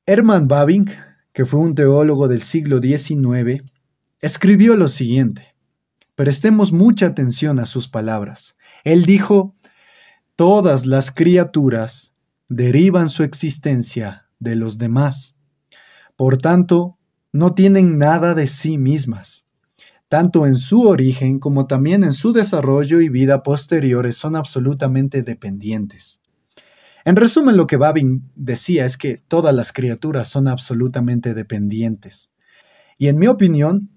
Hermann Bavinck, que fue un teólogo del siglo XIX, escribió lo siguiente. Prestemos mucha atención a sus palabras. Él dijo, todas las criaturas derivan su existencia de los demás. Por tanto, no tienen nada de sí mismas. Tanto en su origen como también en su desarrollo y vida posteriores son absolutamente dependientes. En resumen, lo que Babin decía es que todas las criaturas son absolutamente dependientes. Y en mi opinión,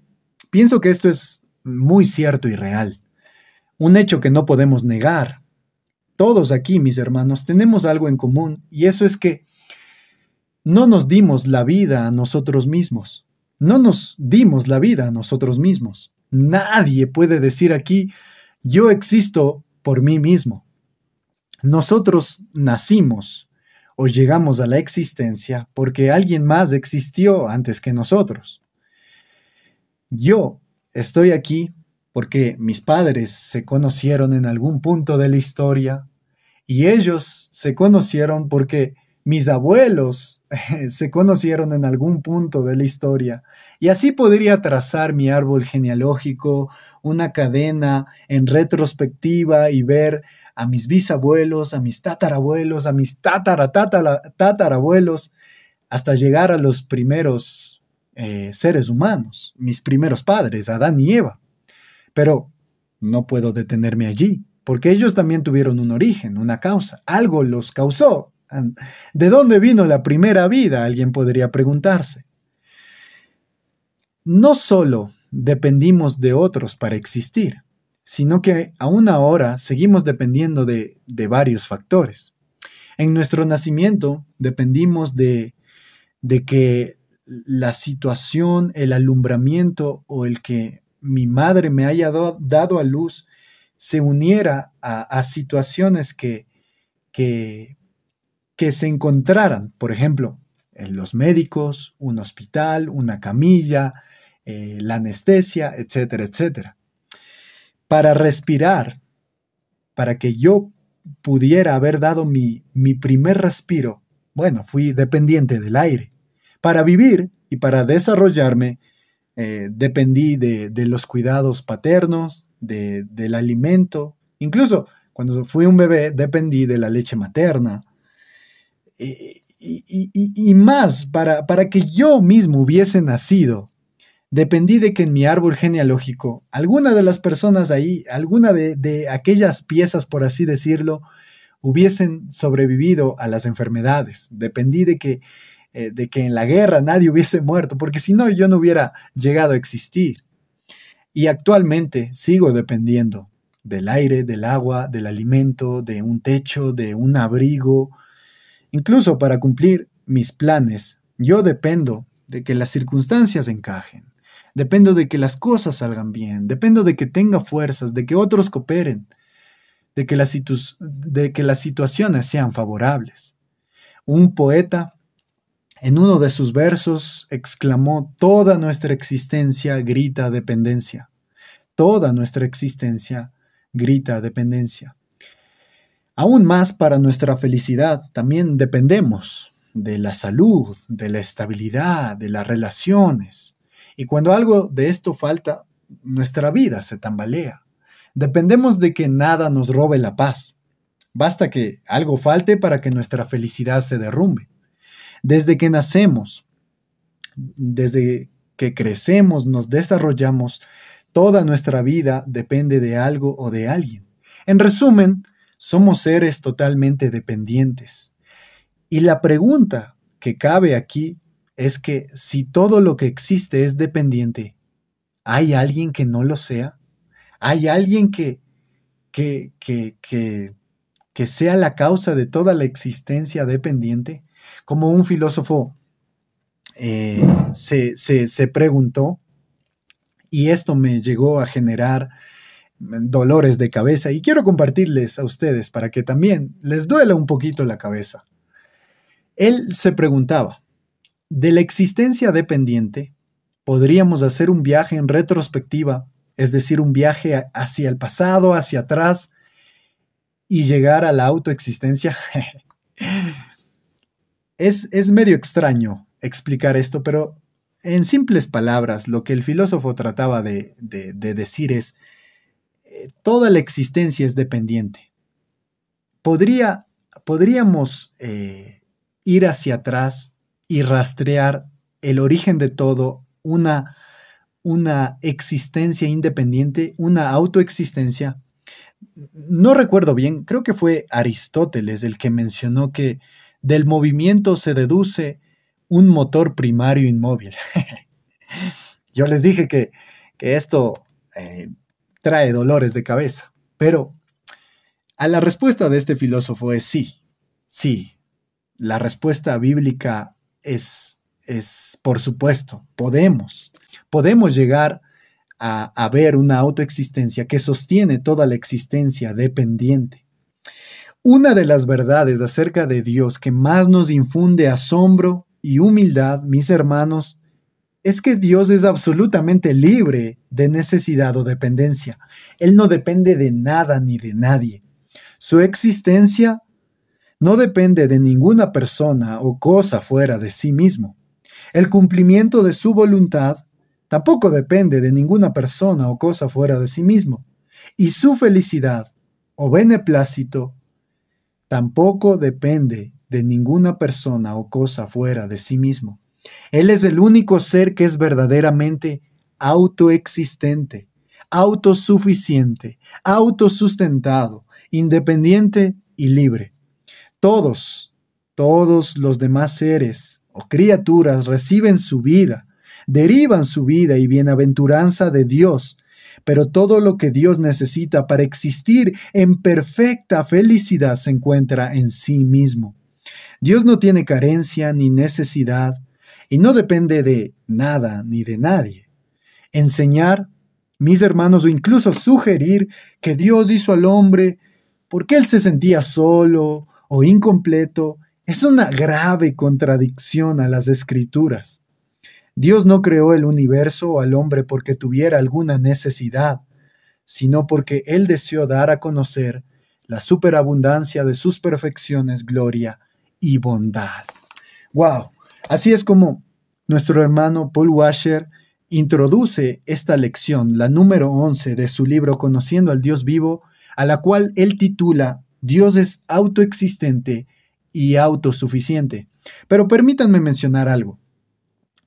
pienso que esto es muy cierto y real. Un hecho que no podemos negar. Todos aquí, mis hermanos, tenemos algo en común y eso es que no nos dimos la vida a nosotros mismos. No nos dimos la vida a nosotros mismos. Nadie puede decir aquí, yo existo por mí mismo. Nosotros nacimos o llegamos a la existencia porque alguien más existió antes que nosotros. Yo estoy aquí porque mis padres se conocieron en algún punto de la historia y ellos se conocieron porque mis abuelos se conocieron en algún punto de la historia. Y así podría trazar mi árbol genealógico, una cadena en retrospectiva y ver a mis bisabuelos, a mis tatarabuelos, a mis tatarabuelos, hasta llegar a los primeros seres humanos, mis primeros padres, Adán y Eva. Pero no puedo detenerme allí, porque ellos también tuvieron un origen, una causa, algo los causó. ¿De dónde vino la primera vida? Alguien podría preguntarse. No solo dependimos de otros para existir, sino que aún ahora seguimos dependiendo de varios factores. En nuestro nacimiento dependimos de que la situación, el alumbramiento o el que mi madre me haya dado a luz se uniera a situaciones que se encontraran, por ejemplo, en los médicos, un hospital, una camilla, la anestesia, etcétera, etcétera. Para respirar, para que yo pudiera haber dado mi primer respiro, bueno, fui dependiente del aire. Para vivir y para desarrollarme, dependí de los cuidados paternos, del alimento. Incluso cuando fui un bebé, dependí de la leche materna. Y más, para que yo mismo hubiese nacido, dependí de que en mi árbol genealógico, alguna de las personas ahí, alguna de aquellas piezas, por así decirlo, hubiesen sobrevivido a las enfermedades. Dependí de que en la guerra nadie hubiese muerto, porque si no, yo no hubiera llegado a existir. Y actualmente sigo dependiendo del aire, del agua, del alimento, de un techo, de un abrigo. Incluso para cumplir mis planes, yo dependo de que las circunstancias encajen. Dependo de que las cosas salgan bien. Dependo de que tenga fuerzas, de que otros cooperen, de que las situaciones sean favorables. Un poeta, en uno de sus versos, exclamó: toda nuestra existencia grita dependencia. Toda nuestra existencia grita dependencia. Aún más para nuestra felicidad, también dependemos de la salud, de la estabilidad, de las relaciones. Y cuando algo de esto falta, nuestra vida se tambalea. Dependemos de que nada nos robe la paz. Basta que algo falte para que nuestra felicidad se derrumbe. Desde que nacemos, desde que crecemos, nos desarrollamos, toda nuestra vida depende de algo o de alguien. En resumen, somos seres totalmente dependientes. Y la pregunta que cabe aquí es que si todo lo que existe es dependiente, ¿hay alguien que no lo sea? ¿Hay alguien que sea la causa de toda la existencia dependiente? Como un filósofo se preguntó, y esto me llegó a generar dolores de cabeza, y quiero compartirles a ustedes para que también les duela un poquito la cabeza. Él se preguntaba, de la existencia dependiente, ¿podríamos hacer un viaje en retrospectiva, es decir, un viaje hacia el pasado, hacia atrás, y llegar a la autoexistencia? Es medio extraño explicar esto, pero en simples palabras, lo que el filósofo trataba de decir es, toda la existencia es dependiente. Podríamos ir hacia atrás y rastrear el origen de todo, una existencia independiente, una autoexistencia. No recuerdo bien, creo que fue Aristóteles el que mencionó que del movimiento se deduce un motor primario inmóvil. Yo les dije que esto trae dolores de cabeza, pero a la respuesta de este filósofo es sí, sí. La respuesta bíblica es por supuesto, podemos llegar a ver una autoexistencia que sostiene toda la existencia dependiente. Una de las verdades acerca de Dios que más nos infunde asombro y humildad, mis hermanos, es que Dios es absolutamente libre de necesidad o dependencia. Él no depende de nada ni de nadie. Su existencia no depende de ninguna persona o cosa fuera de sí mismo. El cumplimiento de su voluntad tampoco depende de ninguna persona o cosa fuera de sí mismo. Y su felicidad o beneplácito tampoco depende de ninguna persona o cosa fuera de sí mismo. Él es el único ser que es verdaderamente autoexistente, autosuficiente, autosustentado, independiente y libre. Todos los demás seres o criaturas reciben su vida, derivan su vida y bienaventuranza de Dios, pero todo lo que Dios necesita para existir en perfecta felicidad se encuentra en sí mismo. Dios no tiene carencia ni necesidad y no depende de nada ni de nadie. Enseñar, mis hermanos, o incluso sugerir que Dios hizo al hombre porque él se sentía solo o incompleto, es una grave contradicción a las Escrituras. Dios no creó el universo o al hombre porque tuviera alguna necesidad, sino porque Él deseó dar a conocer la superabundancia de sus perfecciones, gloria y bondad. ¡Wow! Así es como nuestro hermano Paul Washer introduce esta lección, la número 11 de su libro Conociendo al Dios Vivo, a la cual él titula Dios es autoexistente y autosuficiente. Pero permítanme mencionar algo.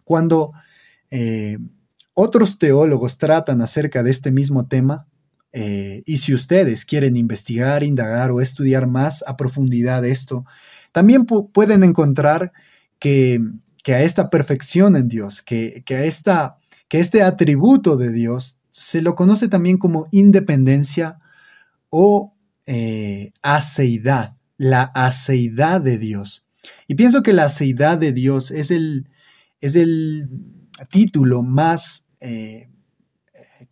Cuando otros teólogos tratan acerca de este mismo tema, y si ustedes quieren investigar, indagar o estudiar más a profundidad esto, también pueden encontrar que a esta perfección en Dios, que este atributo de Dios se lo conoce también como independencia o aceidad, la aceidad de Dios. Y pienso que la aceidad de Dios es el título más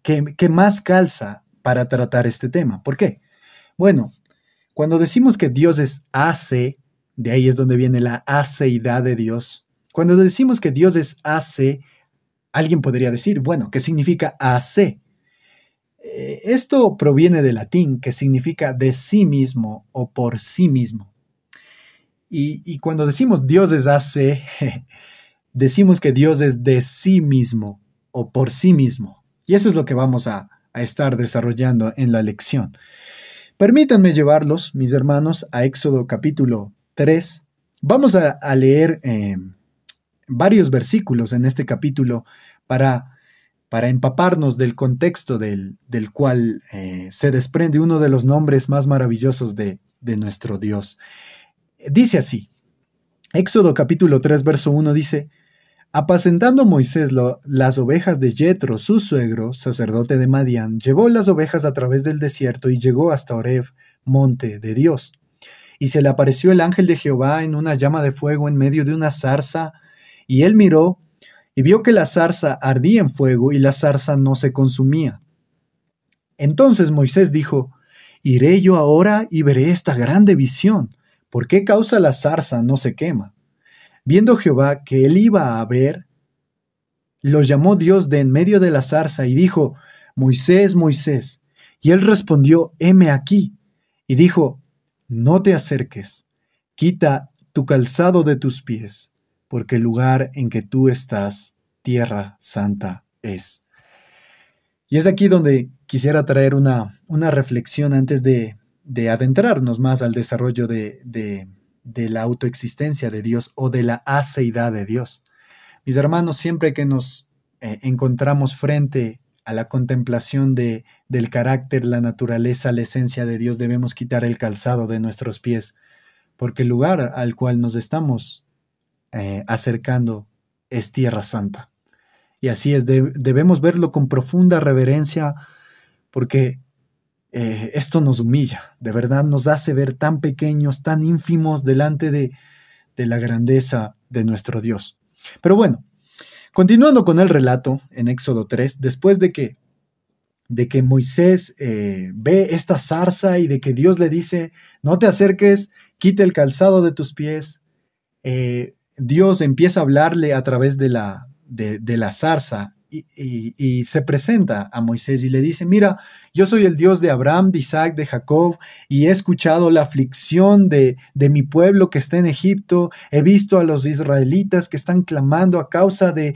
que más calza para tratar este tema. ¿Por qué? Bueno, cuando decimos que Dios es ace, de ahí es donde viene la aceidad de Dios. Cuando decimos que Dios es ace, alguien podría decir, bueno, ¿qué significa ace? Esto proviene del latín, que significa de sí mismo o por sí mismo. Y cuando decimos Dios es ace, decimos que Dios es de sí mismo o por sí mismo. Y eso es lo que vamos a estar desarrollando en la lección. Permítanme llevarlos, mis hermanos, a Éxodo capítulo 3. Vamos a leer varios versículos en este capítulo para empaparnos del contexto del cual se desprende uno de los nombres más maravillosos de nuestro Dios. Dice así, Éxodo capítulo 3, verso 1 dice, apacentando Moisés las ovejas de Yetro, su suegro, sacerdote de Madián, llevó las ovejas a través del desierto y llegó hasta Horeb, monte de Dios. Y se le apareció el ángel de Jehová en una llama de fuego en medio de una zarza, y él miró y vio que la zarza ardía en fuego y la zarza no se consumía. Entonces Moisés dijo, iré yo ahora y veré esta grande visión. ¿Por qué causa la zarza no se quema? Viendo Jehová que él iba a ver, lo llamó Dios de en medio de la zarza y dijo, Moisés, Moisés. Y él respondió, heme aquí. Y dijo, no te acerques, quita tu calzado de tus pies, porque el lugar en que tú estás, tierra santa es. Y es aquí donde quisiera traer una reflexión antes de adentrarnos más al desarrollo de la autoexistencia de Dios o de la aceidad de Dios. Mis hermanos, siempre que nos encontramos frente a la contemplación del carácter, la naturaleza, la esencia de Dios, debemos quitar el calzado de nuestros pies, porque el lugar al cual nos estamos acercando es tierra santa. Y así es, debemos verlo con profunda reverencia, porque esto nos humilla, de verdad nos hace ver tan pequeños, tan ínfimos delante de la grandeza de nuestro Dios. Pero bueno, continuando con el relato en Éxodo 3, después de que Moisés ve esta zarza y de que Dios le dice, no te acerques, quita el calzado de tus pies, Dios empieza a hablarle a través de la zarza y se presenta a Moisés y le dice, mira, yo soy el Dios de Abraham, de Isaac, de Jacob, y he escuchado la aflicción de mi pueblo que está en Egipto, he visto a los israelitas que están clamando a causa de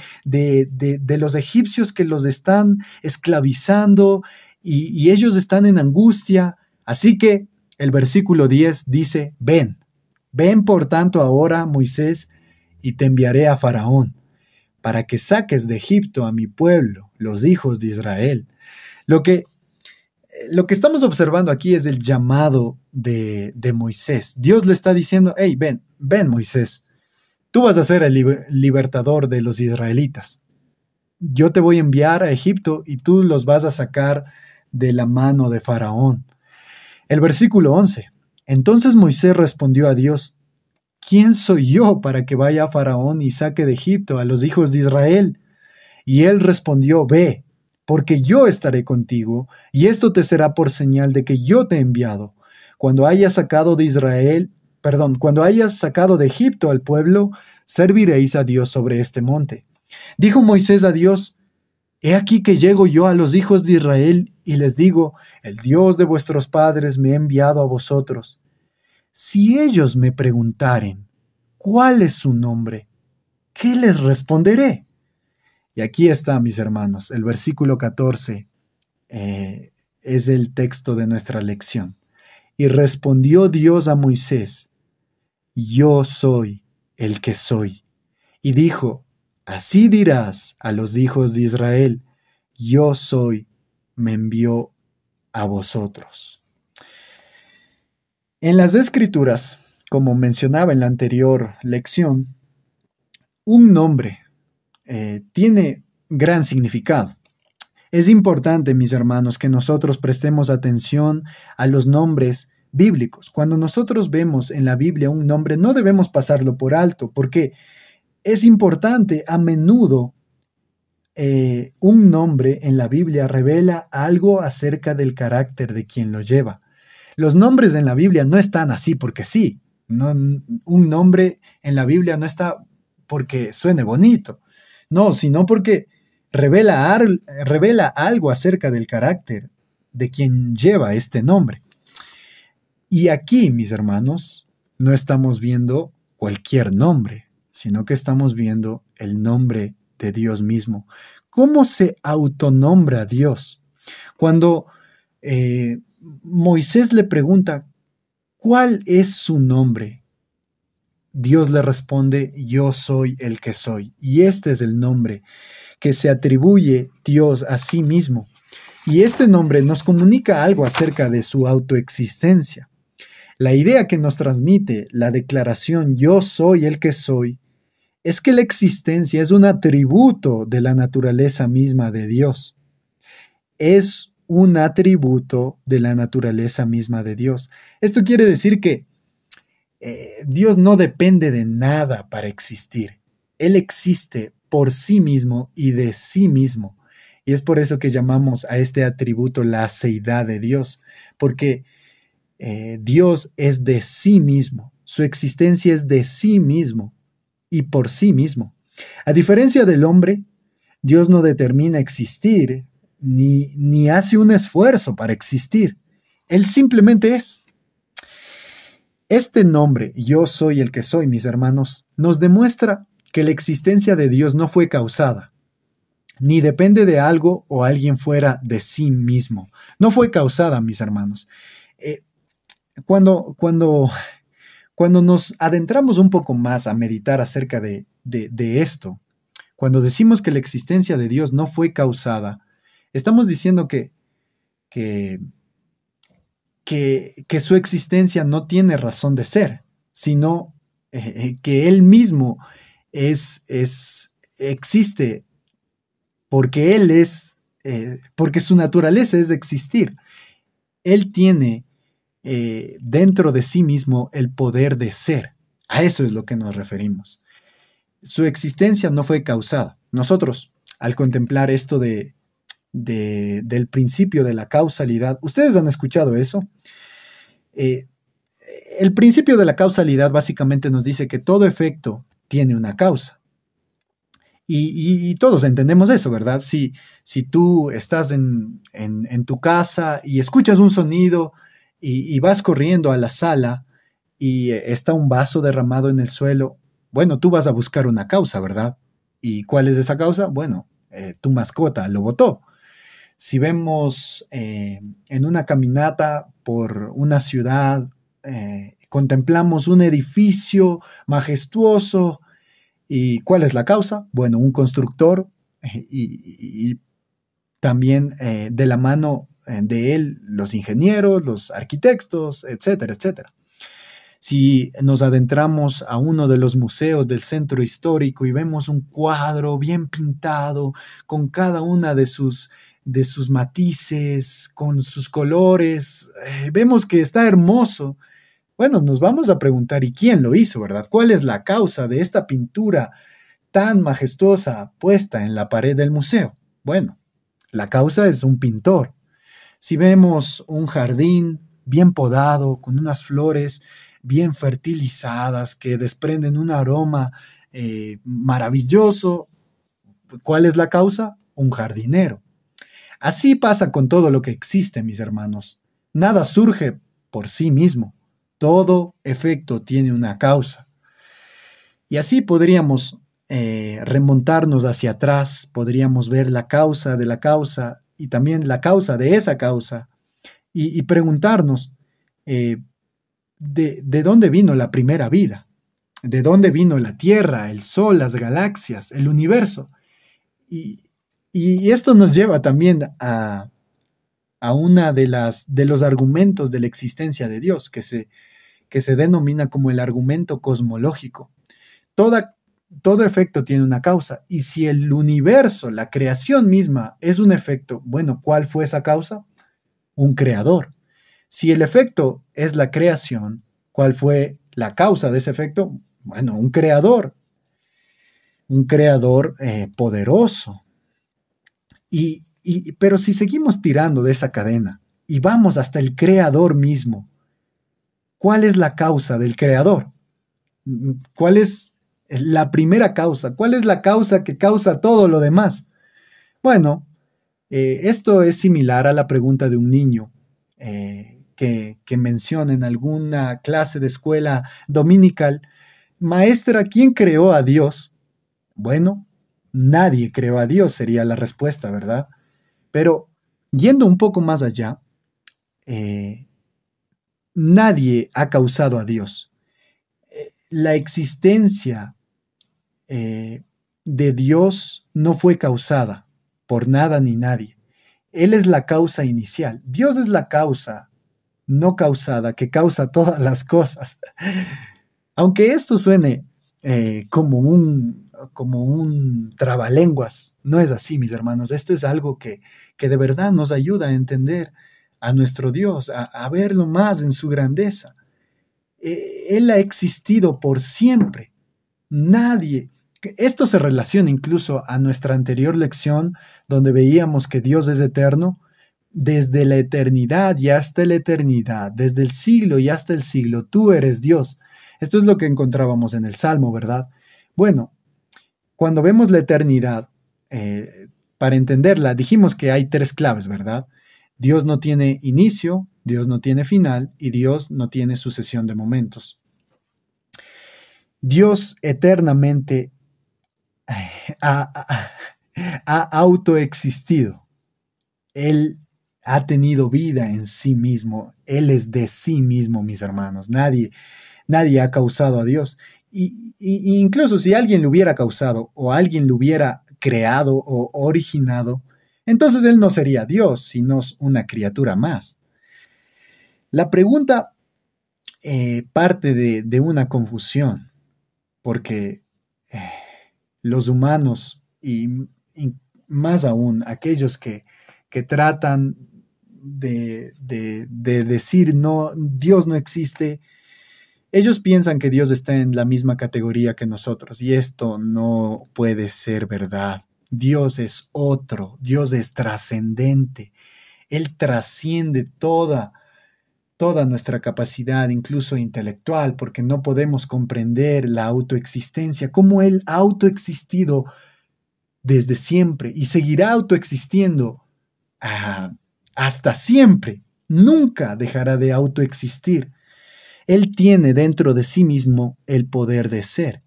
los egipcios que los están esclavizando y ellos están en angustia. Así que el versículo 10 dice, ven por tanto ahora, Moisés, y te enviaré a Faraón, para que saques de Egipto a mi pueblo, los hijos de Israel. Lo que estamos observando aquí es el llamado de Moisés. Dios le está diciendo, hey, ven Moisés, tú vas a ser el libertador de los israelitas. Yo te voy a enviar a Egipto y tú los vas a sacar de la mano de Faraón. El versículo 11. Entonces Moisés respondió a Dios, ¿quién soy yo para que vaya a Faraón y saque de Egipto a los hijos de Israel? Y él respondió, ve, porque yo estaré contigo, y esto te será por señal de que yo te he enviado. Cuando hayas sacado de Egipto al pueblo, serviréis a Dios sobre este monte. Dijo Moisés a Dios, he aquí que llego yo a los hijos de Israel y les digo, el Dios de vuestros padres me ha enviado a vosotros. Si ellos me preguntaren, ¿cuál es su nombre? ¿Qué les responderé? Y aquí está, mis hermanos, el versículo 14 es el texto de nuestra lección. Y respondió Dios a Moisés, yo soy el que soy. Y dijo, así dirás a los hijos de Israel, yo soy, me envió a vosotros. En las Escrituras, como mencionaba en la anterior lección, un nombre tiene gran significado. Es importante, mis hermanos, que nosotros prestemos atención a los nombres bíblicos. Cuando nosotros vemos en la Biblia un nombre, no debemos pasarlo por alto, porque es importante. A menudo un nombre en la Biblia revela algo acerca del carácter de quien lo lleva. Los nombres en la Biblia no están así porque sí. No, un nombre en la Biblia no está porque suene bonito. No, sino porque revela algo acerca del carácter de quien lleva este nombre. Y aquí, mis hermanos, no estamos viendo cualquier nombre, sino que estamos viendo el nombre de Dios mismo. ¿Cómo se autonombra Dios? Cuando Moisés le pregunta, ¿cuál es su nombre? Dios le responde, yo soy el que soy. Y este es el nombre que se atribuye Dios a sí mismo. Y este nombre nos comunica algo acerca de su autoexistencia. La idea que nos transmite la declaración yo soy el que soy es que la existencia es un atributo de la naturaleza misma de Dios. Es un atributo de la naturaleza misma de Dios. Esto quiere decir que Dios no depende de nada para existir. Él existe por sí mismo y de sí mismo. Y es por eso que llamamos a este atributo la aceidad de Dios, porque Dios es de sí mismo. Su existencia es de sí mismo y por sí mismo. A diferencia del hombre, Dios no determina existir ni hace un esfuerzo para existir. Él simplemente es. Este nombre, yo soy el que soy, mis hermanos, nos demuestra que la existencia de Dios no fue causada, ni depende de algo o alguien fuera de sí mismo. No fue causada, mis hermanos. Eh, cuando, cuando, cuando nos adentramos un poco más a meditar acerca de esto, cuando decimos que la existencia de Dios no fue causada, estamos diciendo que, que su existencia no tiene razón de ser, sino que Él mismo existe porque Él es, porque su naturaleza es existir. Él tiene dentro de sí mismo el poder de ser. A eso es lo que nos referimos. Su existencia no fue causada. Nosotros, al contemplar esto del principio de la causalidad, ¿ustedes han escuchado eso? Eh, el principio de la causalidad básicamente nos dice que todo efecto tiene una causa. Y todos entendemos eso, ¿verdad? Si tú estás en tu casa y escuchas un sonido y vas corriendo a la sala y está un vaso derramado en el suelo, bueno, tú vas a buscar una causa, ¿verdad? ¿Y cuál es esa causa? Bueno, tu mascota lo botó. Si vemos en una caminata por una ciudad, contemplamos un edificio majestuoso. ¿Y cuál es la causa? Bueno, un constructor y también de la mano de él los ingenieros, los arquitectos, etcétera, etcétera. Si nos adentramos a uno de los museos del centro histórico y vemos un cuadro bien pintado, con cada una de sus matices, con sus colores, vemos que está hermoso. Bueno, nos vamos a preguntar, ¿y quién lo hizo, verdad? ¿Cuál es la causa de esta pintura tan majestuosa puesta en la pared del museo? Bueno, la causa es un pintor. Si vemos un jardín bien podado, con unas flores bien fertilizadas que desprenden un aroma maravilloso, ¿cuál es la causa? Un jardinero. Así pasa con todo lo que existe, mis hermanos. Nada surge por sí mismo. Todo efecto tiene una causa. Y así podríamos remontarnos hacia atrás, podríamos ver la causa de la causa y también la causa de esa causa y preguntarnos de dónde vino la primera vida, de dónde vino la Tierra, el Sol, las galaxias, el universo. Y, y esto nos lleva también a una de los argumentos de la existencia de Dios, que se denomina como el argumento cosmológico. Todo efecto tiene una causa, y si el universo, la creación misma, es un efecto, bueno, ¿cuál fue esa causa? Un creador. Si el efecto es la creación, ¿cuál fue la causa de ese efecto? Bueno, un creador poderoso. Pero si seguimos tirando de esa cadena y vamos hasta el creador mismo, ¿cuál es la causa del creador? ¿Cuál es la primera causa? ¿Cuál es la causa que causa todo lo demás? Bueno, esto es similar a la pregunta de un niño que menciona en alguna clase de escuela dominical: maestra, ¿quién creó a Dios? Bueno, nadie creó a Dios, sería la respuesta, ¿verdad? Pero yendo un poco más allá, nadie ha causado a Dios. La existencia de Dios no fue causada por nada ni nadie. Él es la causa inicial. Dios es la causa no causada que causa todas las cosas. Aunque esto suene como un trabalenguas, no es así, mis hermanos. Esto es algo que de verdad nos ayuda a entender a nuestro Dios, a verlo más en su grandeza. Él ha existido por siempre. Nadie. Esto se relaciona incluso a nuestra anterior lección, donde veíamos que Dios es eterno. Desde la eternidad y hasta la eternidad, desde el siglo y hasta el siglo, tú eres Dios. Esto es lo que encontrábamos en el Salmo, ¿verdad? Bueno, cuando vemos la eternidad, para entenderla, dijimos que hay tres claves, ¿verdad? Dios no tiene inicio, Dios no tiene final y Dios no tiene sucesión de momentos. Dios eternamente ha autoexistido. Él ha tenido vida en sí mismo. Él es de sí mismo, mis hermanos. Nadie ha causado a Dios. Y incluso si alguien lo hubiera causado o alguien lo hubiera creado o originado, entonces él no sería Dios, sino una criatura más. La pregunta parte de una confusión, porque los humanos y más aún aquellos que tratan de decir no, Dios no existe, ellos piensan que Dios está en la misma categoría que nosotros y esto no puede ser verdad. Dios es otro, Dios es trascendente, Él trasciende toda nuestra capacidad, incluso intelectual, porque no podemos comprender la autoexistencia, cómo Él ha autoexistido desde siempre y seguirá autoexistiendo hasta siempre. Nunca dejará de autoexistir. Él tiene dentro de sí mismo el poder de ser.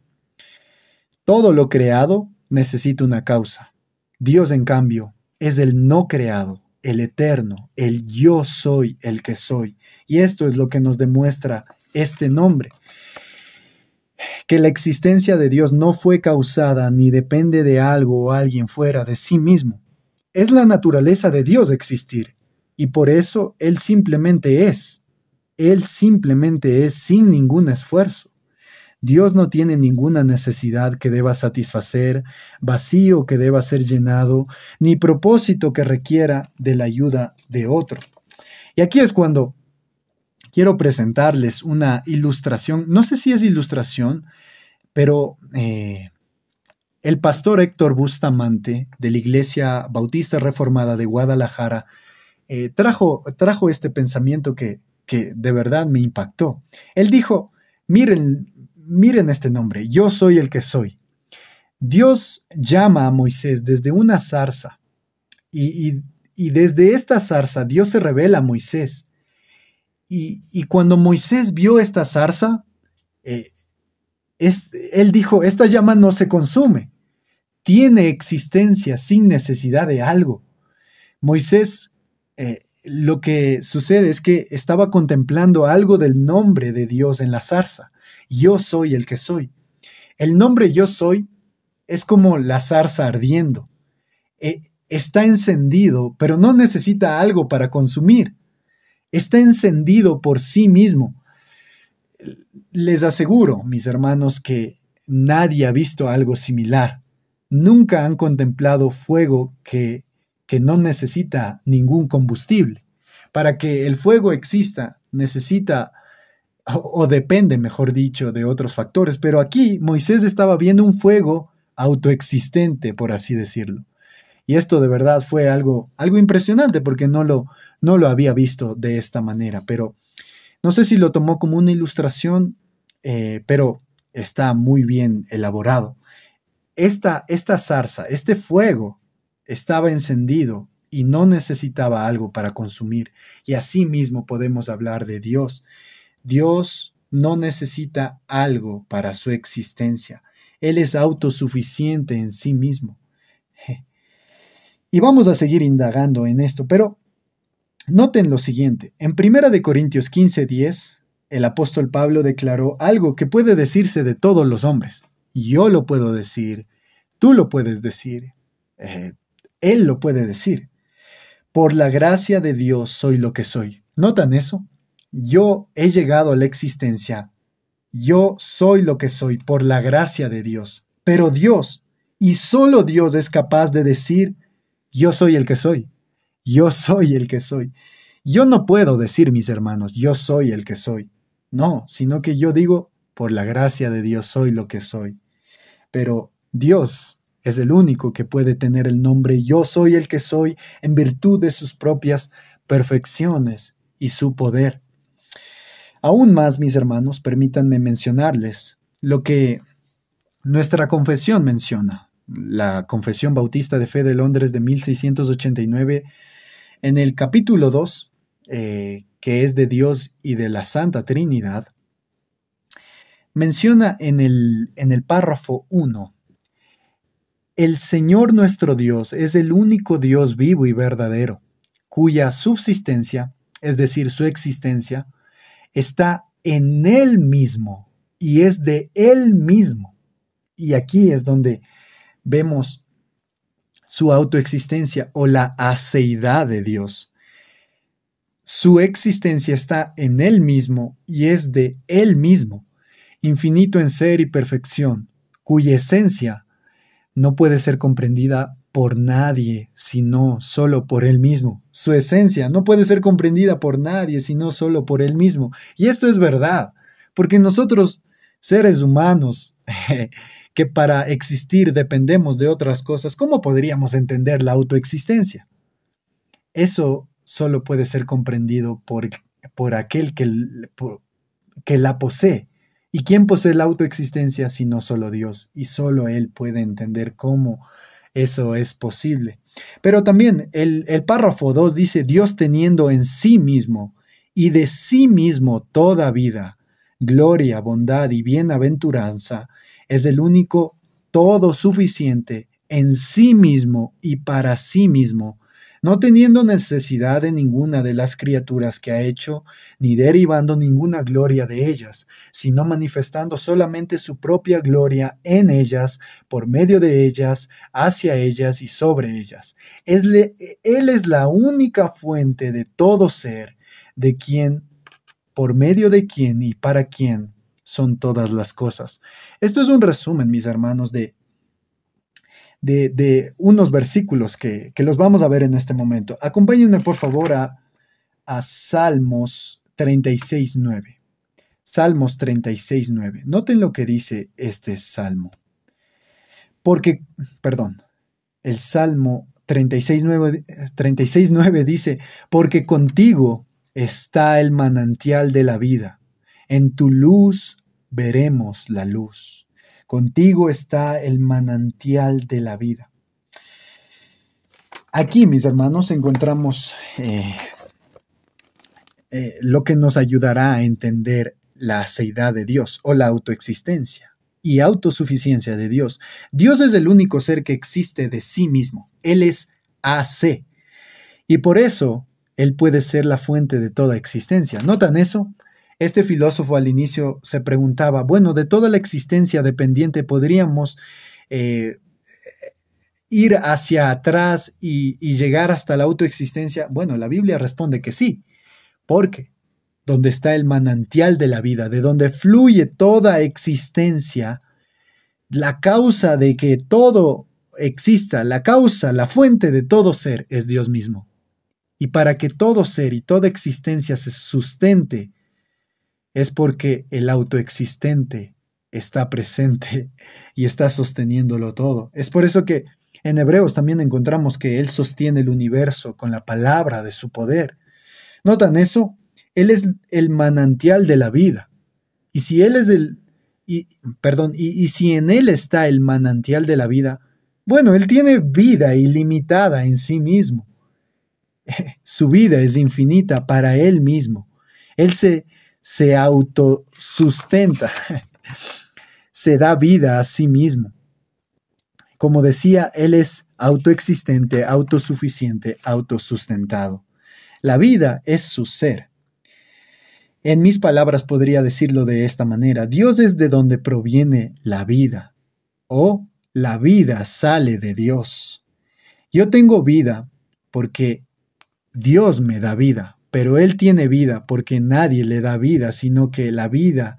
Todo lo creado necesita una causa. Dios, en cambio, es el no creado, el eterno, el yo soy el que soy. Y esto es lo que nos demuestra este nombre. Que la existencia de Dios no fue causada ni depende de algo o alguien fuera de sí mismo. Es la naturaleza de Dios existir. Y por eso Él simplemente es. Él simplemente es sin ningún esfuerzo. Dios no tiene ninguna necesidad que deba satisfacer, vacío que deba ser llenado, ni propósito que requiera de la ayuda de otro. Y aquí es cuando quiero presentarles una ilustración, no sé si es ilustración, pero el pastor Héctor Bustamante de la Iglesia Bautista Reformada de Guadalajara trajo este pensamiento que de verdad me impactó. Él dijo, miren este nombre, yo soy el que soy. Dios llama a Moisés desde una zarza y desde esta zarza Dios se revela a Moisés. Y cuando Moisés vio esta zarza, él dijo, esta llama no se consume, tiene existencia sin necesidad de algo. Moisés, lo que sucede es que estaba contemplando algo del nombre de Dios en la zarza. Yo soy el que soy. El nombre yo soy es como la zarza ardiendo. Está encendido, pero no necesita algo para consumir. Está encendido por sí mismo. Les aseguro, mis hermanos, que nadie ha visto algo similar. Nunca han contemplado fuego que no necesita ningún combustible. Para que el fuego exista, necesita, o depende, mejor dicho, de otros factores. Pero aquí Moisés estaba viendo un fuego autoexistente, por así decirlo. Y esto de verdad fue algo impresionante porque no lo había visto de esta manera. Pero no sé si lo tomó como una ilustración, pero está muy bien elaborado. Esta zarza, este fuego, estaba encendido y no necesitaba algo para consumir. Y así mismo podemos hablar de Dios. Dios no necesita algo para su existencia. Él es autosuficiente en sí mismo. Y vamos a seguir indagando en esto, pero noten lo siguiente. En 1 Corintios 15:10, el apóstol Pablo declaró algo que puede decirse de todos los hombres. Yo lo puedo decir, tú lo puedes decir, él lo puede decir. Por la gracia de Dios soy lo que soy. ¿Notan eso? Yo he llegado a la existencia. Yo soy lo que soy por la gracia de Dios. Pero Dios, y solo Dios es capaz de decir, yo soy el que soy. Yo soy el que soy. Yo no puedo decir, mis hermanos, yo soy el que soy. No, sino que yo digo, por la gracia de Dios soy lo que soy. Pero Dios es el único que puede tener el nombre yo soy el que soy en virtud de sus propias perfecciones y su poder. Aún más, mis hermanos, permítanme mencionarles lo que nuestra confesión menciona. La Confesión Bautista de Fe de Londres de 1689 En el capítulo 2, que es de Dios y de la Santa Trinidad, menciona en el párrafo 1, el Señor nuestro Dios es el único Dios vivo y verdadero, cuya subsistencia, es decir, su existencia, está en Él mismo y es de Él mismo. Y aquí es donde vemos su autoexistencia o la aceidad de Dios. Su existencia está en Él mismo y es de Él mismo, infinito en ser y perfección, cuya esencia no puede ser comprendida por nadie, sino solo por Él mismo. Su esencia no puede ser comprendida por nadie, sino solo por Él mismo. Y esto es verdad, porque nosotros, seres humanos, que para existir dependemos de otras cosas, ¿cómo podríamos entender la autoexistencia? Eso solo puede ser comprendido por aquel que la posee. ¿Y quién posee la autoexistencia sino solo Dios? Y solo Él puede entender cómo eso es posible. Pero también el párrafo 2 dice, Dios teniendo en sí mismo y de sí mismo toda vida, gloria, bondad y bienaventuranza, es el único todo suficiente en sí mismo y para sí mismo, no teniendo necesidad de ninguna de las criaturas que ha hecho, ni derivando ninguna gloria de ellas, sino manifestando solamente su propia gloria en ellas, por medio de ellas, hacia ellas y sobre ellas. Él es la única fuente de todo ser, de quien, por medio de quien y para quien son todas las cosas. Esto es un resumen, mis hermanos, de unos versículos que los vamos a ver en este momento. Acompáñenme, por favor, a Salmos 36:9. Salmos 36:9. Noten lo que dice este salmo. El Salmo 36:9 dice, porque contigo está el manantial de la vida. En tu luz veremos la luz. Contigo está el manantial de la vida. Aquí, mis hermanos, encontramos lo que nos ayudará a entender la aceidad de Dios o la autoexistencia y autosuficiencia de Dios. Dios es el único ser que existe de sí mismo. Él es AC. Y por eso Él puede ser la fuente de toda existencia. ¿Notan eso? Este filósofo al inicio se preguntaba, bueno, de toda la existencia dependiente podríamos ir hacia atrás y llegar hasta la autoexistencia. Bueno, la Biblia responde que sí, porque donde está el manantial de la vida, de donde fluye toda existencia, la causa de que todo exista, la causa, la fuente de todo ser es Dios mismo. Y para que todo ser y toda existencia se sustente, es porque el autoexistente está presente y está sosteniéndolo todo. Es por eso que en Hebreos también encontramos que Él sostiene el universo con la palabra de su poder. ¿Notan eso? Él es el manantial de la vida. Y si Él es y si en Él está el manantial de la vida, bueno, Él tiene vida ilimitada en sí mismo. Su vida es infinita para Él mismo. Él se autosustenta, se da vida a sí mismo. Como decía, Él es autoexistente, autosuficiente, autosustentado. La vida es su ser. En mis palabras podría decirlo de esta manera: Dios es de donde proviene la vida, o la vida sale de Dios. Yo tengo vida porque Dios me da vida, pero Él tiene vida porque nadie le da vida, sino que la vida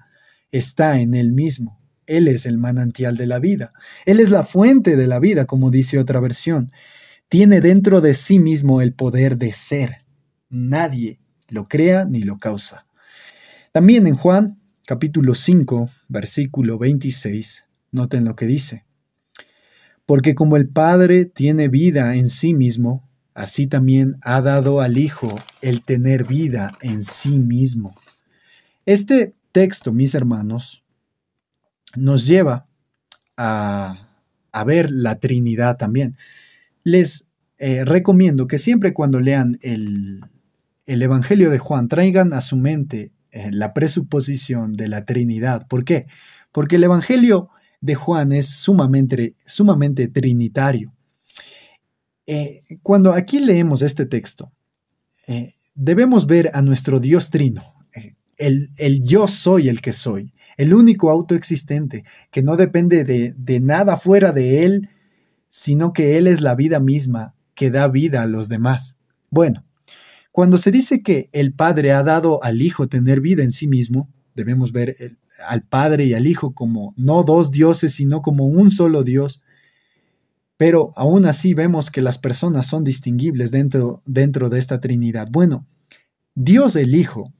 está en Él mismo. Él es el manantial de la vida. Él es la fuente de la vida, como dice otra versión. Tiene dentro de sí mismo el poder de ser. Nadie lo crea ni lo causa. También en Juan, capítulo 5, versículo 26, noten lo que dice. Porque como el Padre tiene vida en sí mismo, así también ha dado al Hijo el tener vida en sí mismo. Este texto, mis hermanos, nos lleva a ver la Trinidad también. Les recomiendo que siempre cuando lean el Evangelio de Juan traigan a su mente la presuposición de la Trinidad. ¿Por qué? Porque el Evangelio de Juan es sumamente trinitario. Cuando aquí leemos este texto, debemos ver a nuestro Dios trino, el yo soy el que soy, el único autoexistente, que no depende de nada fuera de él, sino que él es la vida misma que da vida a los demás. Bueno, cuando se dice que el Padre ha dado al Hijo tener vida en sí mismo, debemos ver al Padre y al Hijo como no dos dioses, sino como un solo Dios. Pero aún así vemos que las personas son distinguibles dentro de esta Trinidad. Bueno, Dios el Hijo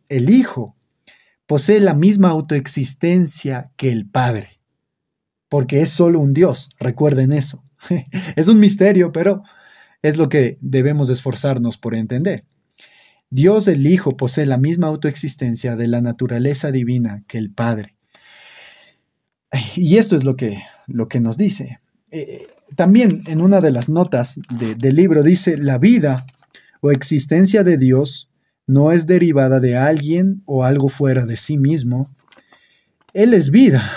posee la misma autoexistencia que el Padre, porque es solo un Dios, recuerden eso. Es un misterio, pero es lo que debemos esforzarnos por entender. Dios el Hijo posee la misma autoexistencia de la naturaleza divina que el Padre. Y esto es lo que nos dice. También en una de las notas del libro dice, la vida o existencia de Dios no es derivada de alguien o algo fuera de sí mismo. Él es vida.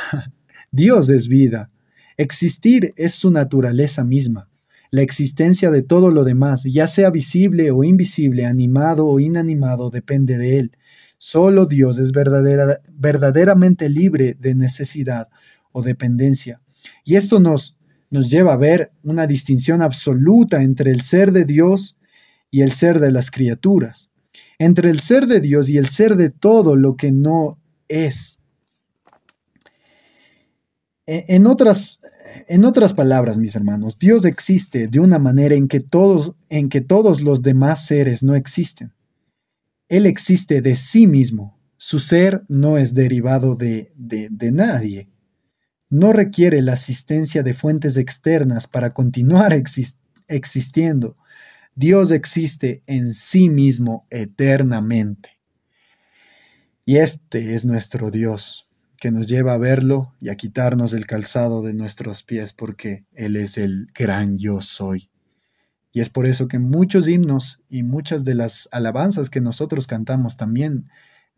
Dios es vida. Existir es su naturaleza misma. La existencia de todo lo demás, ya sea visible o invisible, animado o inanimado, depende de él. Solo Dios es verdaderamente libre de necesidad o dependencia. Y esto nos lleva a ver una distinción absoluta entre el ser de Dios y el ser de las criaturas, entre el ser de Dios y el ser de todo lo que no es. En otras palabras, mis hermanos, Dios existe de una manera en que todos los demás seres no existen. Él existe de sí mismo. Su ser no es derivado de nadie. No requiere la asistencia de fuentes externas para continuar existiendo. Dios existe en sí mismo eternamente. Y este es nuestro Dios, que nos lleva a verlo y a quitarnos el calzado de nuestros pies, porque Él es el gran yo soy. Y es por eso que muchos himnos y muchas de las alabanzas que nosotros cantamos también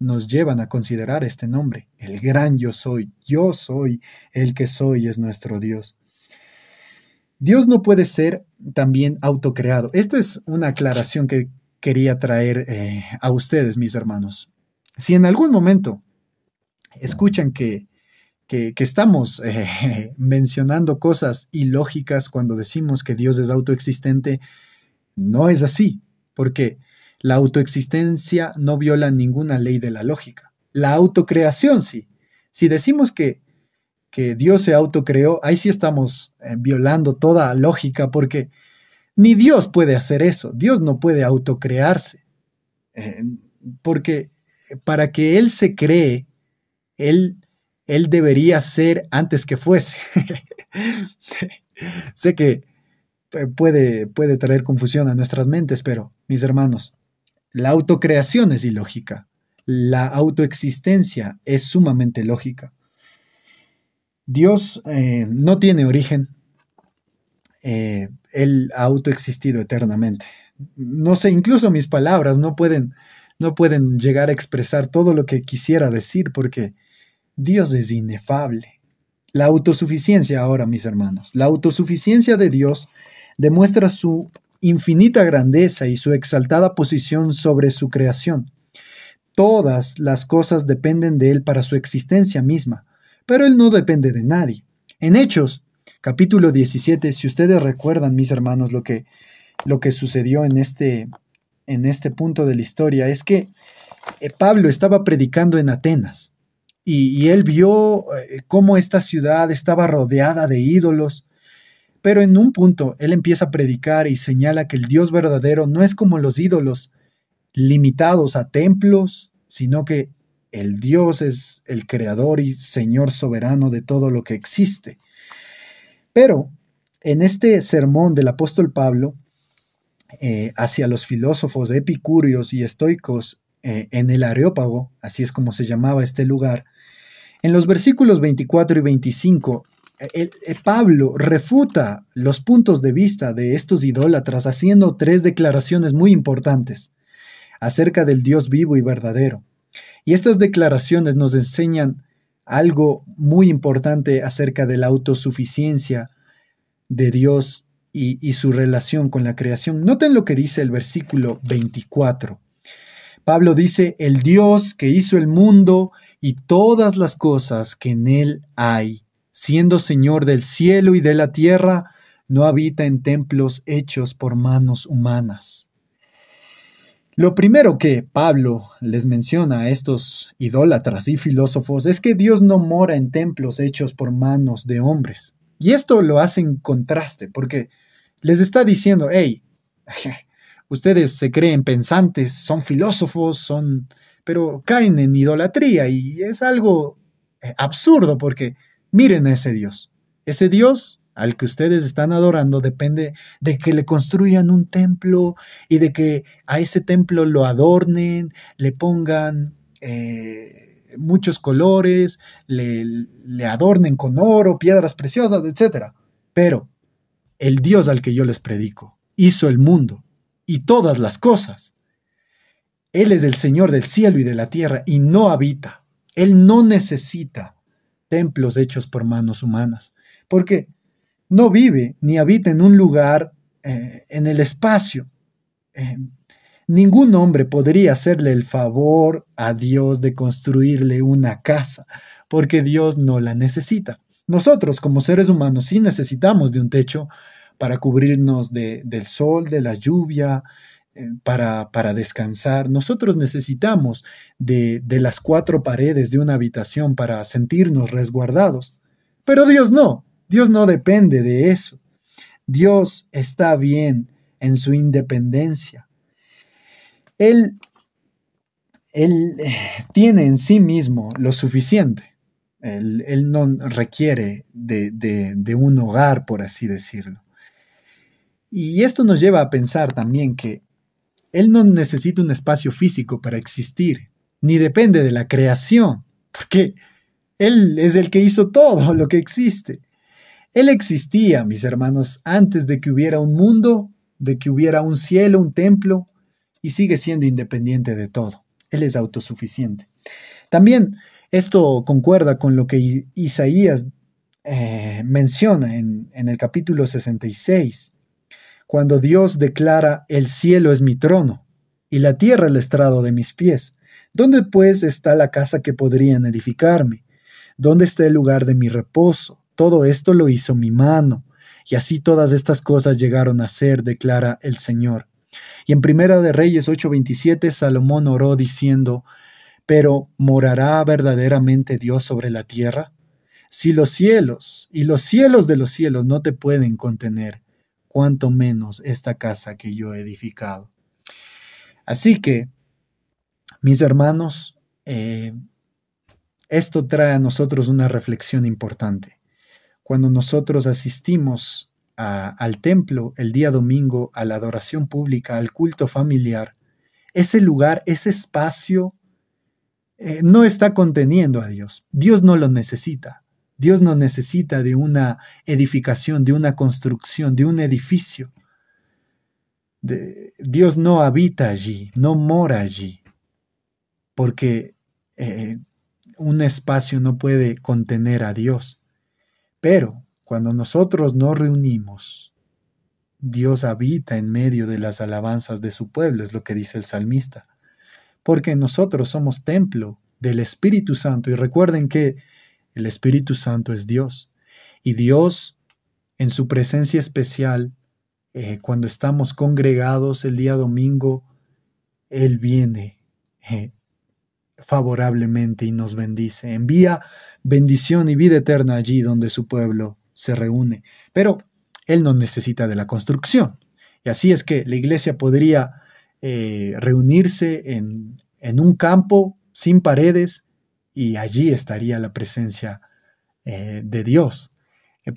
nos llevan a considerar este nombre, el gran yo soy el que soy, es nuestro Dios. Dios no puede ser también autocreado. Esto es una aclaración que quería traer a ustedes, mis hermanos. Si en algún momento escuchan que estamos mencionando cosas ilógicas cuando decimos que Dios es autoexistente, no es así, porque la autoexistencia no viola ninguna ley de la lógica. La autocreación sí. Si decimos que Dios se autocreó, ahí sí estamos violando toda lógica, porque ni Dios puede hacer eso. Dios no puede autocrearse, porque para que Él se cree, Él debería ser antes que fuese. Sé que puede traer confusión a nuestras mentes, pero, mis hermanos, la autocreación es ilógica. La autoexistencia es sumamente lógica. Dios no tiene origen. Él ha autoexistido eternamente. No sé, incluso mis palabras no pueden llegar a expresar todo lo que quisiera decir, porque Dios es inefable. La autosuficiencia ahora, mis hermanos, la autosuficiencia de Dios demuestra su infinita grandeza y su exaltada posición sobre su creación. Todas las cosas dependen de Él para su existencia misma, pero Él no depende de nadie. En Hechos, capítulo 17, si ustedes recuerdan, mis hermanos, lo que sucedió en este punto de la historia, es que Pablo estaba predicando en Atenas. Y él vio cómo esta ciudad estaba rodeada de ídolos, pero en un punto él empieza a predicar y señala que el Dios verdadero no es como los ídolos limitados a templos, sino que el Dios es el creador y Señor soberano de todo lo que existe. Pero en este sermón del apóstol Pablo hacia los filósofos epicúreos y estoicos en el Areópago, así es como se llamaba este lugar, en los versículos 24 y 25, Pablo refuta los puntos de vista de estos idólatras haciendo 3 declaraciones muy importantes acerca del Dios vivo y verdadero. Y estas declaraciones nos enseñan algo muy importante acerca de la autosuficiencia de Dios y su relación con la creación. Noten lo que dice el versículo 24. Pablo dice, el Dios que hizo el mundo y todas las cosas que en él hay, siendo Señor del cielo y de la tierra, no habita en templos hechos por manos humanas. Lo primero que Pablo les menciona a estos idólatras y filósofos es que Dios no mora en templos hechos por manos de hombres. Y esto lo hace en contraste, porque les está diciendo, hey, ustedes se creen pensantes, son filósofos, pero caen en idolatría y es algo absurdo porque miren a ese Dios. Ese Dios al que ustedes están adorando depende de que le construyan un templo y de que a ese templo lo adornen, le pongan muchos colores, le adornen con oro, piedras preciosas, etc. Pero el Dios al que yo les predico hizo el mundo y todas las cosas. Él es el Señor del cielo y de la tierra y no habita. Él no necesita templos hechos por manos humanas, porque no vive ni habita en un lugar en el espacio. Ningún hombre podría hacerle el favor a Dios de construirle una casa, porque Dios no la necesita. Nosotros como seres humanos sí necesitamos de un techo para cubrirnos del sol, de la lluvia, para descansar. Nosotros necesitamos de las 4 paredes de una habitación para sentirnos resguardados. Pero Dios no depende de eso. Dios está bien en su independencia. Él tiene en sí mismo lo suficiente. Él no requiere de un hogar, por así decirlo. Y esto nos lleva a pensar también que Él no necesita un espacio físico para existir, ni depende de la creación, porque Él es el que hizo todo lo que existe. Él existía, mis hermanos, antes de que hubiera un mundo, de que hubiera un cielo, un templo, y sigue siendo independiente de todo. Él es autosuficiente. También esto concuerda con lo que Isaías menciona en el capítulo 66, cuando Dios declara, el cielo es mi trono y la tierra el estrado de mis pies. ¿Dónde pues está la casa que podrían edificarme? ¿Dónde está el lugar de mi reposo? Todo esto lo hizo mi mano, y así todas estas cosas llegaron a ser, declara el Señor. Y en Primera de Reyes 8:27, Salomón oró diciendo, ¿pero morará verdaderamente Dios sobre la tierra? Si los cielos y los cielos de los cielos no te pueden contener, cuanto menos esta casa que yo he edificado. Así que, mis hermanos, esto trae a nosotros una reflexión importante. Cuando nosotros asistimos al templo el día domingo, a la adoración pública, al culto familiar, ese lugar, ese espacio, no está conteniendo a Dios. Dios no lo necesita. Dios no necesita de una edificación, de una construcción, de un edificio. Dios no habita allí, no mora allí, porque un espacio no puede contener a Dios. Pero cuando nosotros nos reunimos, Dios habita en medio de las alabanzas de su pueblo, es lo que dice el salmista. Porque nosotros somos templo del Espíritu Santo. Y recuerden que el Espíritu Santo es Dios. Y Dios, en su presencia especial, cuando estamos congregados el día domingo, Él viene favorablemente y nos bendice. Envía bendición y vida eterna allí donde su pueblo se reúne. Pero Él no necesita de la construcción. Y así es que la iglesia podría reunirse en un campo sin paredes y allí estaría la presencia de Dios.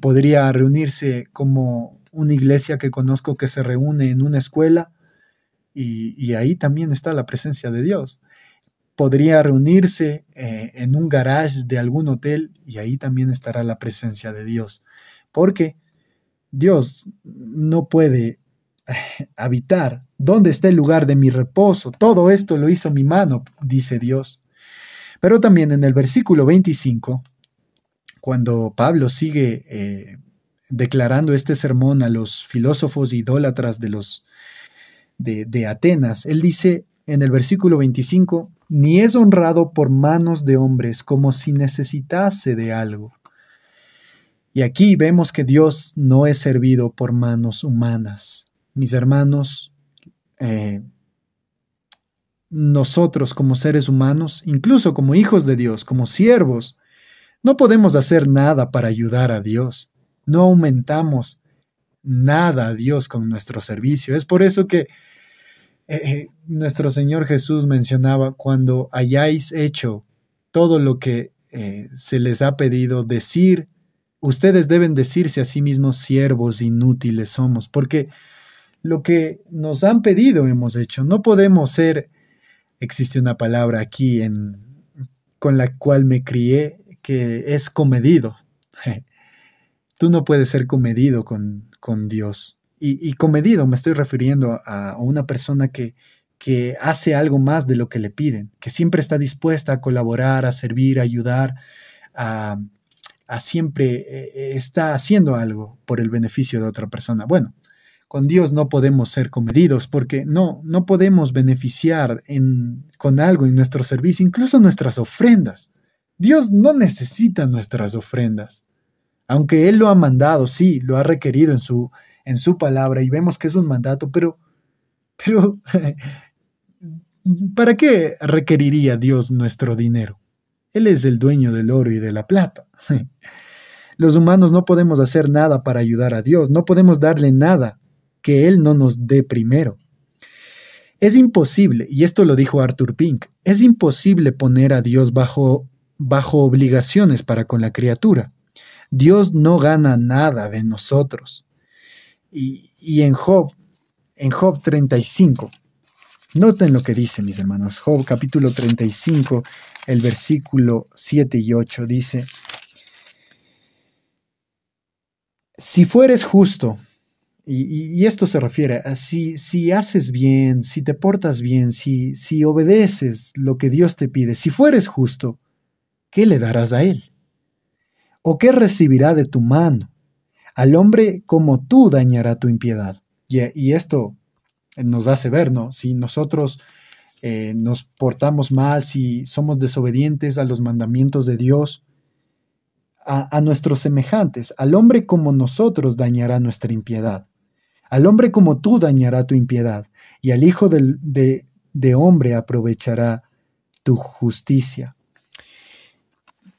Podría reunirse como una iglesia que conozco que se reúne en una escuela y ahí también está la presencia de Dios. podría reunirse en un garage de algún hotel y ahí también estará la presencia de Dios, porque Dios no puede habitar. ¿Dónde está el lugar de mi reposo? Todo esto lo hizo mi mano, dice Dios. Pero también en el versículo 25, cuando Pablo sigue declarando este sermón a los filósofos idólatras de Atenas, él dice en el versículo 25, ni es honrado por manos de hombres como si necesitase de algo. Y aquí vemos que Dios no es servido por manos humanas. Mis hermanos, nosotros como seres humanos, incluso como hijos de Dios, como siervos, no podemos hacer nada para ayudar a Dios. No aumentamos nada a Dios con nuestro servicio. Es por eso que nuestro Señor Jesús mencionaba, cuando hayáis hecho todo lo que se les ha pedido decir, ustedes deben decirse a sí mismos, siervos inútiles somos, porque lo que nos han pedido hemos hecho. No podemos ser, existe una palabra aquí con la cual me crié, que es comedido. Tú no puedes ser comedido con Dios. Y comedido me estoy refiriendo a una persona que hace algo más de lo que le piden, que siempre está dispuesta a colaborar, a servir, a ayudar, a siempre está haciendo algo por el beneficio de otra persona. Bueno, con Dios no podemos ser comedidos porque no podemos beneficiar con algo en nuestro servicio, incluso nuestras ofrendas. Dios no necesita nuestras ofrendas. Aunque Él lo ha mandado, sí, lo ha requerido en su palabra y vemos que es un mandato, pero ¿para qué requeriría Dios nuestro dinero? Él es el dueño del oro y de la plata. Los humanos no podemos hacer nada para ayudar a Dios, no podemos darle nada que Él no nos dé primero. Es imposible, y esto lo dijo Arthur Pink, es imposible poner a Dios bajo obligaciones para con la criatura. Dios no gana nada de nosotros. Y en Job 35, noten lo que dice, mis hermanos. Job capítulo 35, el versículo 7 y 8 dice, si fueres justo, y esto se refiere a si haces bien, si te portas bien, si obedeces lo que Dios te pide, si fueres justo, ¿qué le darás a Él? ¿O qué recibirá de tu mano? Al hombre como tú dañará tu impiedad. Y esto nos hace ver, ¿no? Si nosotros nos portamos mal, si somos desobedientes a los mandamientos de Dios, a nuestros semejantes, al hombre como nosotros dañará nuestra impiedad. Al hombre como tú dañará tu impiedad, y al hijo de hombre aprovechará tu justicia.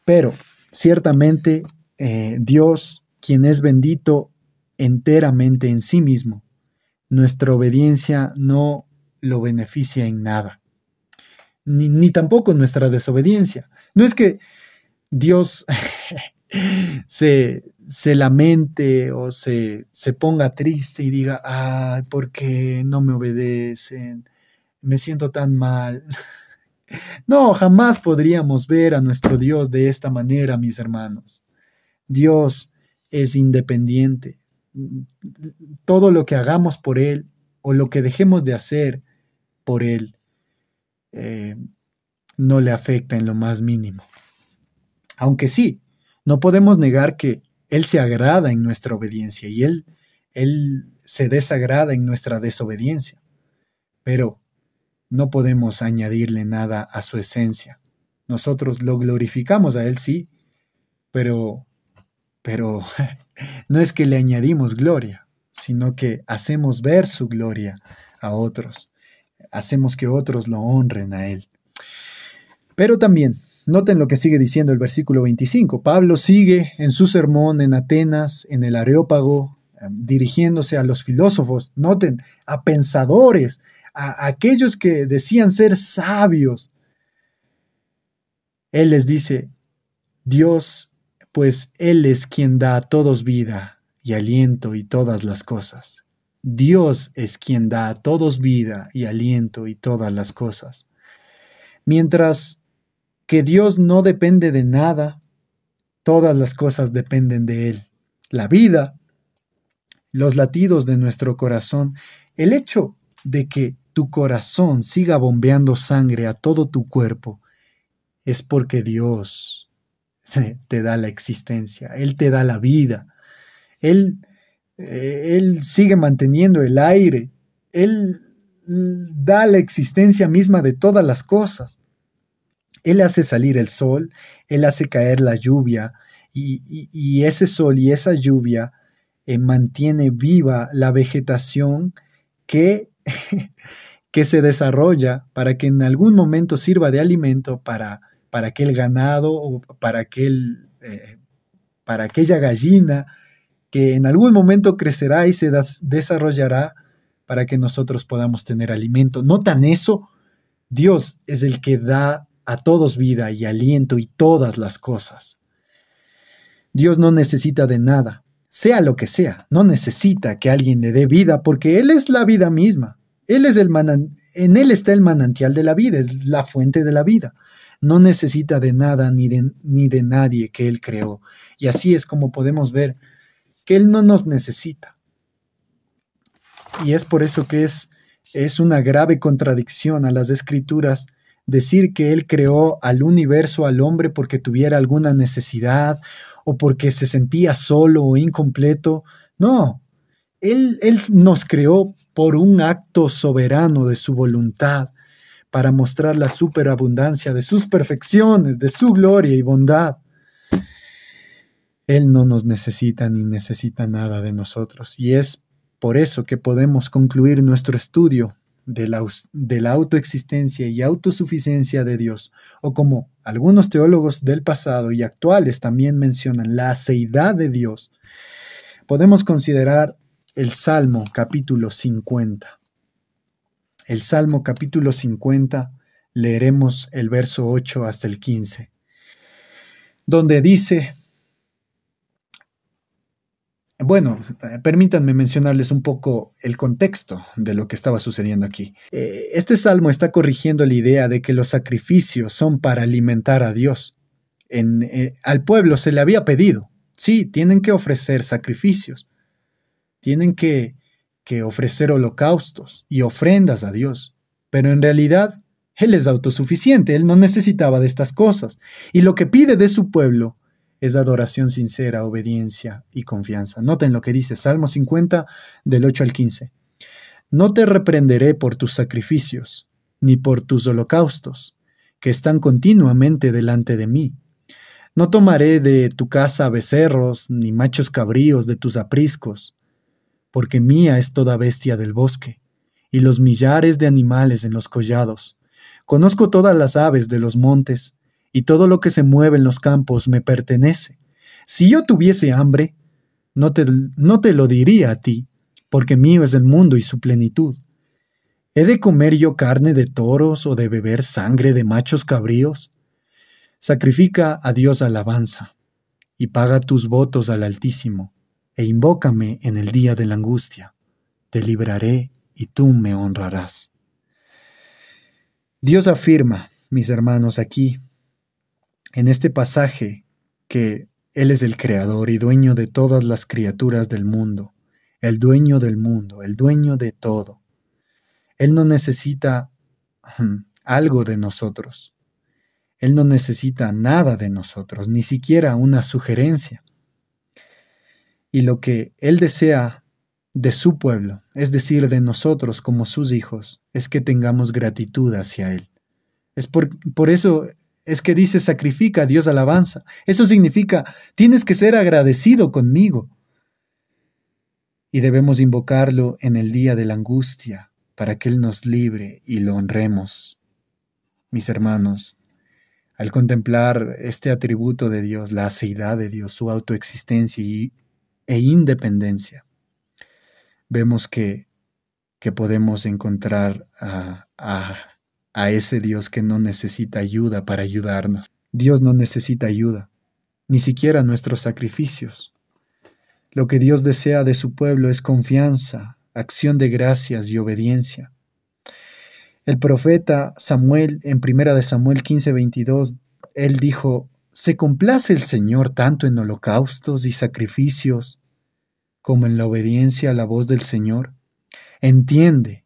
Pero ciertamente Dios, quien es bendito enteramente en sí mismo, nuestra obediencia no lo beneficia en nada, ni tampoco nuestra desobediencia. No es que Dios se lamente o se ponga triste y diga, ay, ¿por qué no me obedecen? Me siento tan mal. No, jamás podríamos ver a nuestro Dios de esta manera, mis hermanos. Dios es independiente. Todo lo que hagamos por Él o lo que dejemos de hacer por Él no le afecta en lo más mínimo. Aunque sí, no podemos negar que Él se agrada en nuestra obediencia y Él se desagrada en nuestra desobediencia. Pero no podemos añadirle nada a su esencia. Nosotros lo glorificamos a Él, sí, pero no es que le añadimos gloria, sino que hacemos ver su gloria a otros. Hacemos que otros lo honren a Él. Pero también, noten lo que sigue diciendo el versículo 25. Pablo sigue en su sermón en Atenas, en el Areópago, dirigiéndose a los filósofos, noten, a pensadores, a aquellos que decían ser sabios. Él les dice, Dios, pues Él es quien da a todos vida y aliento y todas las cosas. Dios es quien da a todos vida y aliento y todas las cosas. Mientras que Dios no depende de nada, todas las cosas dependen de Él. La vida, los latidos de nuestro corazón, el hecho de que tu corazón siga bombeando sangre a todo tu cuerpo, es porque Dios te da la existencia, Él te da la vida, Él, Él sigue manteniendo el aire, Él da la existencia misma de todas las cosas. Él hace salir el sol, Él hace caer la lluvia, y ese sol y esa lluvia mantiene viva la vegetación que, que se desarrolla para que en algún momento sirva de alimento para aquel ganado o para aquella gallina que en algún momento crecerá y se desarrollará para que nosotros podamos tener alimento. ¿Notan eso? Dios es el que da a todos vida y aliento y todas las cosas. Dios no necesita de nada, sea lo que sea, no necesita que alguien le dé vida porque Él es la vida misma. En Él está el manantial de la vida, es la fuente de la vida. No necesita de nada ni de nadie que Él creó. Y así es como podemos ver que Él no nos necesita. Y es por eso que es una grave contradicción a las Escrituras decir que Él creó al universo, al hombre, porque tuviera alguna necesidad o porque se sentía solo o incompleto. No, Él nos creó por un acto soberano de su voluntad, para mostrar la superabundancia de sus perfecciones, de su gloria y bondad. Él no nos necesita ni necesita nada de nosotros, y es por eso que podemos concluir nuestro estudio de la autoexistencia y autosuficiencia de Dios, o como algunos teólogos del pasado y actuales también mencionan, la aceidad de Dios. Podemos considerar el Salmo capítulo 50. El Salmo capítulo 50, leeremos el verso 8 hasta el 15, donde dice... Bueno, permítanme mencionarles un poco el contexto de lo que estaba sucediendo aquí. Este salmo está corrigiendo la idea de que los sacrificios son para alimentar a Dios. Al pueblo se le había pedido, sí, tienen que ofrecer sacrificios, tienen que ofrecer holocaustos y ofrendas a Dios, pero en realidad Él es autosuficiente, Él no necesitaba de estas cosas, y lo que pide de su pueblo es adoración sincera, obediencia y confianza. Noten lo que dice Salmo 50 del 8 al 15. No te reprenderé por tus sacrificios, ni por tus holocaustos, que están continuamente delante de mí. No tomaré de tu casa becerros, ni machos cabríos de tus apriscos, porque mía es toda bestia del bosque, y los millares de animales en los collados. Conozco todas las aves de los montes, y todo lo que se mueve en los campos me pertenece. Si yo tuviese hambre, no te lo diría a ti, porque mío es el mundo y su plenitud. ¿He de comer yo carne de toros o de beber sangre de machos cabríos? Sacrifica a Dios alabanza, y paga tus votos al Altísimo, e invócame en el día de la angustia. Te libraré y tú me honrarás. Dios afirma, mis hermanos, aquí, en este pasaje, que Él es el creador y dueño de todas las criaturas del mundo, el dueño de todo. Él no necesita algo de nosotros. Él no necesita nada de nosotros, ni siquiera una sugerencia. Y lo que Él desea de su pueblo, es decir, de nosotros como sus hijos, es que tengamos gratitud hacia Él. Es por eso es que dice sacrifica a Dios alabanza. Eso significa, tienes que ser agradecido conmigo. Y debemos invocarlo en el día de la angustia, para que Él nos libre y lo honremos. Mis hermanos, al contemplar este atributo de Dios, la aceidad de Dios, su autoexistencia e independencia, vemos que podemos encontrar a ese Dios que no necesita ayuda para ayudarnos. Dios no necesita ayuda, ni siquiera nuestros sacrificios. Lo que Dios desea de su pueblo es confianza, acción de gracias y obediencia. El profeta Samuel, en 1 Samuel 15:22, él dijo: ¿se complace el Señor tanto en holocaustos y sacrificios como en la obediencia a la voz del Señor? Entiende,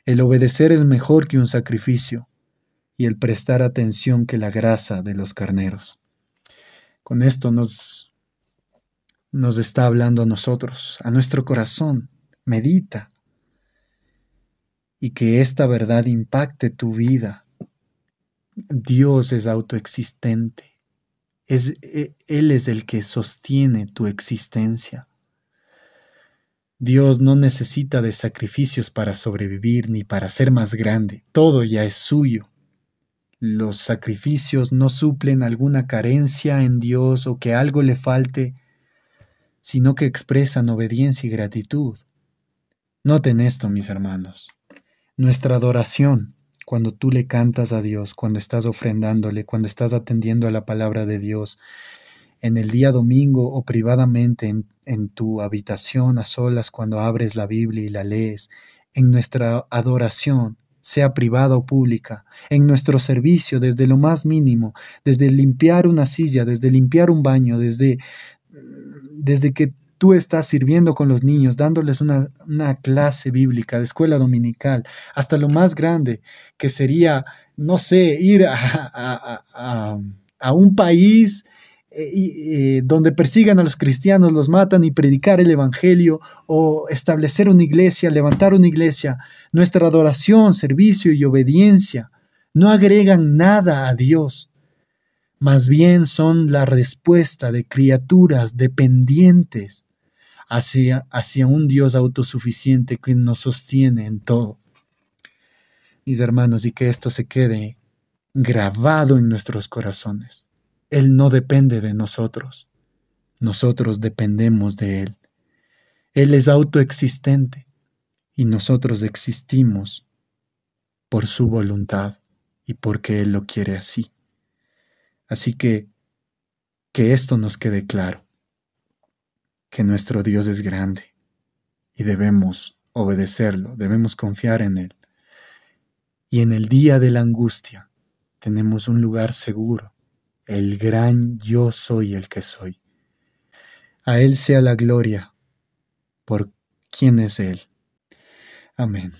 el obedecer es mejor que un sacrificio, y el prestar atención que la grasa de los carneros. Con esto nos está hablando a nosotros, a nuestro corazón. Medita y que esta verdad impacte tu vida. Dios es autoexistente. Él es el que sostiene tu existencia. Dios no necesita de sacrificios para sobrevivir ni para ser más grande. Todo ya es suyo. Los sacrificios no suplen alguna carencia en Dios o que algo le falte, sino que expresan obediencia y gratitud. Noten esto, mis hermanos. Nuestra adoración, cuando tú le cantas a Dios, cuando estás ofrendándole, cuando estás atendiendo a la palabra de Dios, en el día domingo o privadamente en tu habitación a solas, cuando abres la Biblia y la lees, en nuestra adoración, sea privada o pública, en nuestro servicio, desde lo más mínimo, desde limpiar una silla, desde limpiar un baño, desde que tú estás sirviendo con los niños, dándoles una clase bíblica de escuela dominical, hasta lo más grande, que sería, no sé, ir a un país donde persigan a los cristianos, los matan y predicar el evangelio, o establecer una iglesia, levantar una iglesia. Nuestra adoración, servicio y obediencia no agregan nada a Dios. Más bien son la respuesta de criaturas dependientes hacia un Dios autosuficiente que nos sostiene en todo. Mis hermanos, y que esto se quede grabado en nuestros corazones. Él no depende de nosotros. Nosotros dependemos de Él. Él es autoexistente y nosotros existimos por su voluntad y porque Él lo quiere así. Así que esto nos quede claro, que nuestro Dios es grande y debemos obedecerlo, debemos confiar en Él. Y en el día de la angustia tenemos un lugar seguro, el gran yo soy el que soy. A Él sea la gloria por quien es Él. Amén.